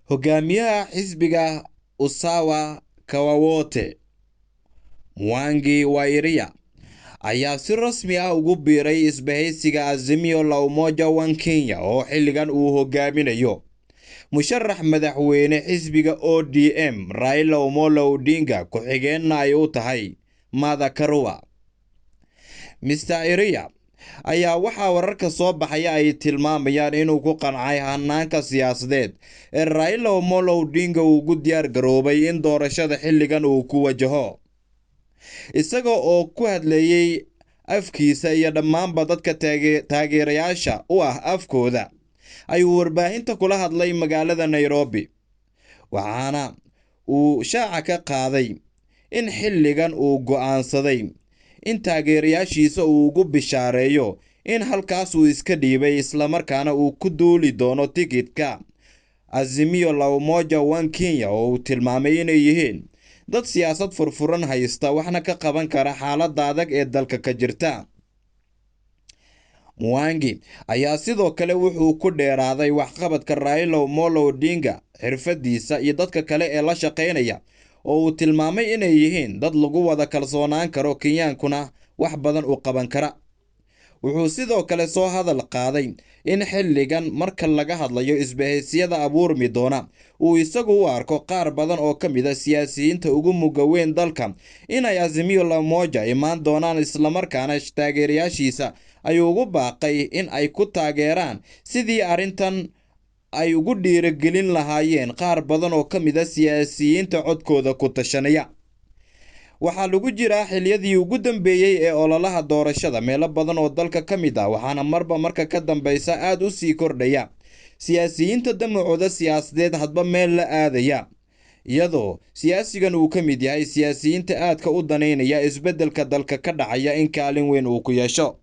hogaamiyaha xisbiga Usawa Kawawote Mwangi wa Iria ayaa si rasmi ah ugu biiray isbahaysiga Azimio la Umoja One Kenya oo xilligan uu hogaaminayo musharax madaxweyne xisbiga ODM Raila Omolo Odinga ku-xigeenna ay u tahay Martha Karua. Mr. Iria ayaa waxaa wararka soo baxaya ay tilmaamayaan inuu ku qancay hanaanka siyaasadeed ee Raila Omolo Odinga uu ugu diyaar garoobay in doorashada xilligan uu ku wajaho, isaga oo ku hadlayay afkiisa iyo dhammaanba dadka taageerayaasha u ah afkooda ayuu warbaahinta kula hadlay magaalada Nairobi, waxaana uu shaaca ka qaaday in xilligan uu go'aansaday in taageerayaashiisa uu ugu bishaareeyo in halkaas uu iska dhiibay isla markaana uu ku duuli doono tikidhka Azimio la Umoja One Kenya oo uu tilmaamay inay yihiin dad siyaasad furfuran haysta waxna ka qaban kara xaaladda adag ee dalka ka jirta. Mwangi ayaa sidoo kale wuxuu ku dheeraaday waxqabadka Raila Omolo Odinga, xirfadiisa iyo dadka kale ee la shaqeynaya oo uu tilmaamay inay yihiin dad lagu wada kalsoonaan karo Kenyaankuna wax badan u qaban kara. Wuxuu sidoo kale soo hadal qaaday in xilligan marka laga hadlayo isbahaysiyada abuurmi doona uu isagu u arko qaar badan oo ka mid ah siyaasiyiinta ugu muga weyn dalka inay Azimio la Umoja imaan doonaan, isla markaana taageerayaashiisa ayuu ugu baaqay in ay ku taageeraan sidii arrintan ay ugu dhiirigelin lahaayeen qaar badan oo ka mid ah siyaasiyiinta codkooda ku tashanaya. waxaa lagu jiraa xilliyadii ugu dambeeyay ee ololaha doorashada meelo badan oo dalka ka mid ah, waxaana marba marka ka dambaysa aad u sii kordhaya siyaasiyiinta damacooda siyaasadeed hadba meel la aadaya, iyadoo siyaasigan uu ka mid yahay siyaasiyiinta aadka u daneynaya isbeddelka dalka ka dhacaya in kaalin weyn uu ku yeesho.